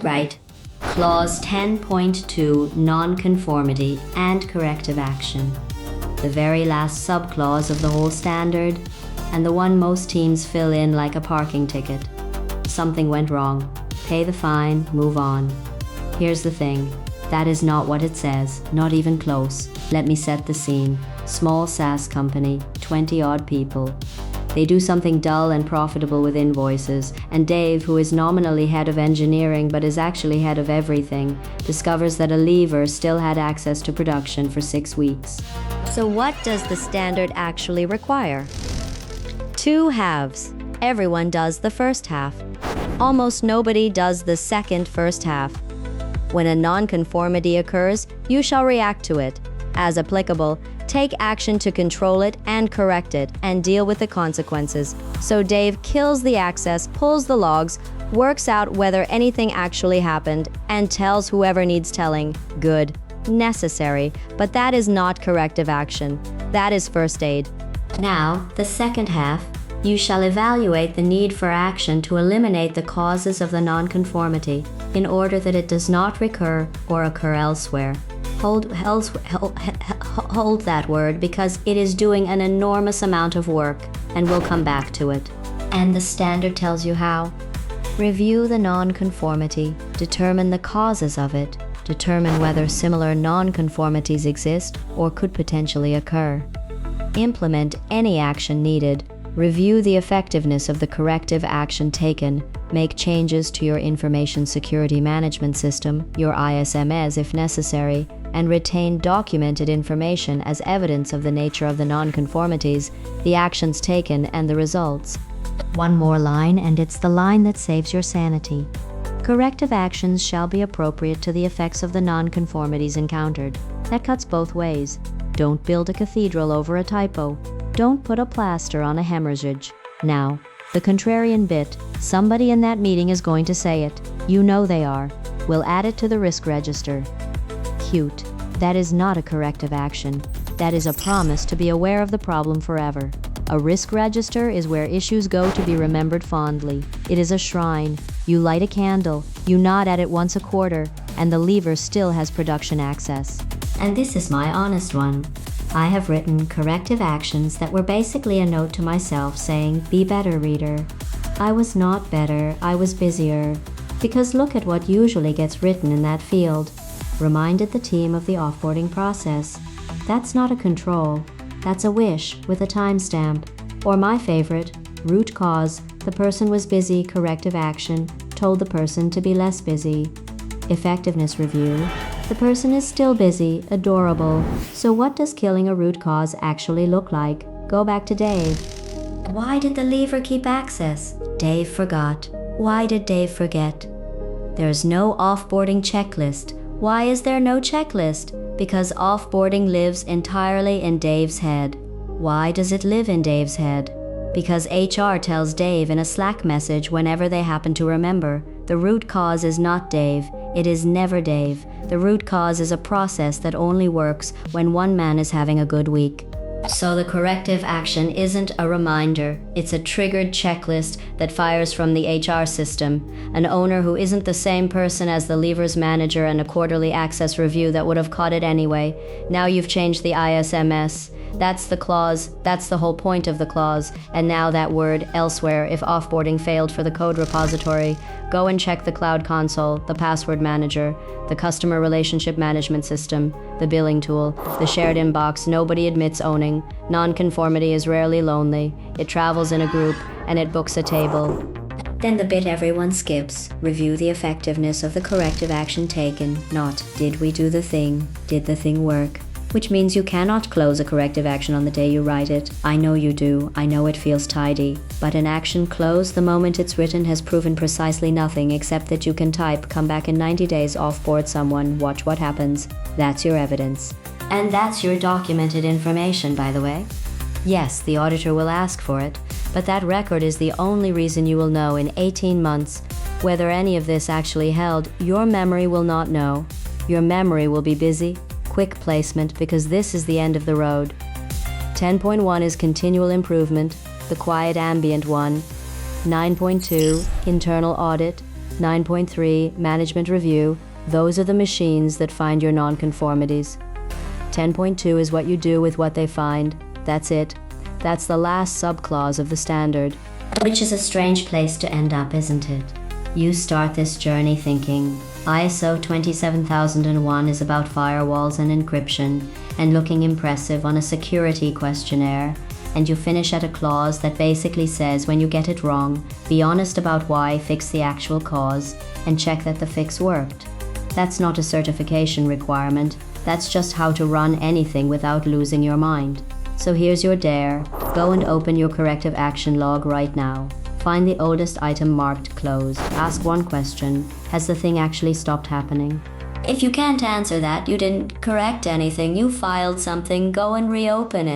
Right. Clause 10.2, nonconformity and corrective action. The very last subclause of the whole standard, and the one most teams fill in like a parking ticket. Something went wrong. Pay the fine, move on. Here's the thing. That is not what it says, not even close. Let me set the scene. Small SaaS company, 20-odd people. They do something dull and profitable with invoices, and Dave, who is nominally head of engineering but is actually head of everything, discovers that a lever still had access to production for 6 weeks. So what does the standard actually require? 2 halves. Everyone does the first half. Almost nobody does the second first half. When a nonconformity occurs, you shall react to it. As applicable, take action to control it and correct it, and deal with the consequences. So Dave kills the access, pulls the logs, works out whether anything actually happened, and tells whoever needs telling. Good. Necessary. But that is not corrective action. That is first aid. Now, the second half, you shall evaluate the need for action to eliminate the causes of the nonconformity in order that it does not recur or occur elsewhere. Hold that word, because it is doing an enormous amount of work, and we'll come back to it. And the standard tells you how. Review the nonconformity, determine the causes of it, determine whether similar nonconformities exist or could potentially occur. Implement any action needed. Review the effectiveness of the corrective action taken. Make changes to your information security management system, your ISMS if necessary, and retain documented information as evidence of the nature of the nonconformities, the actions taken, and the results. One more line, and it's the line that saves your sanity. Corrective actions shall be appropriate to the effects of the nonconformities encountered. That cuts both ways. Don't build a cathedral over a typo. Don't put a plaster on a hemorrhage. Now, the contrarian bit, somebody in that meeting is going to say it. You know they are. We'll add it to the risk register. Cute. That is not a corrective action. That is a promise to be aware of the problem forever. A risk register is where issues go to be remembered fondly. It is a shrine. You light a candle, you nod at it once a quarter, and the lever still has production access. And this is my honest one. I have written corrective actions that were basically a note to myself saying, be better, reader. I was not better, I was busier. Because look at what usually gets written in that field. Reminded the team of the offboarding process. That's not a control. That's a wish with a timestamp. Or my favorite, root cause. The person was busy, corrective action. Told the person to be less busy. Effectiveness review. The person is still busy, adorable. So what does killing a root cause actually look like? Go back to Dave. Why did the lever keep access? Dave forgot. Why did Dave forget? There's no offboarding checklist. Why is there no checklist? Because offboarding lives entirely in Dave's head. Why does it live in Dave's head? Because HR tells Dave in a Slack message whenever they happen to remember. The root cause is not Dave. It is never Dave. The root cause is a process that only works when one man is having a good week. So the corrective action isn't a reminder. It's a triggered checklist that fires from the HR system. An owner who isn't the same person as the lever's manager and a quarterly access review that would have caught it anyway. Now you've changed the ISMS. That's the clause, that's the whole point of the clause, and now that word, elsewhere, if offboarding failed for the code repository, go and check the cloud console, the password manager, the customer relationship management system, the billing tool, the shared inbox nobody admits owning. Nonconformity is rarely lonely, it travels in a group, and it books a table. Then the bit everyone skips, review the effectiveness of the corrective action taken, not did we do the thing, did the thing work? Which means you cannot close a corrective action on the day you write it. I know you do. I know it feels tidy. But an action closed the moment it's written has proven precisely nothing except that you can type, come back in 90 days, offboard someone, watch what happens. That's your evidence. And that's your documented information, by the way. Yes, the auditor will ask for it, but that record is the only reason you will know in 18 months whether any of this actually held. Your memory will not know. Your memory will be busy. Quick placement, because this is the end of the road. 10.1 is continual improvement, the quiet ambient one. 9.2, internal audit. 9.3, management review. Those are the machines that find your nonconformities. 10.2 is what you do with what they find. That's it. That's the last subclause of the standard. Which is a strange place to end up, isn't it? You start this journey thinking ISO 27001 is about firewalls and encryption and looking impressive on a security questionnaire, and you finish at a clause that basically says when you get it wrong, be honest about why, fix the actual cause, and check that the fix worked. That's not a certification requirement. That's just how to run anything without losing your mind. So here's your dare. Go and open your corrective action log right now. Find the oldest item marked closed. Ask one question. Has the thing actually stopped happening? If you can't answer that, you didn't correct anything, you filed something, go and reopen it.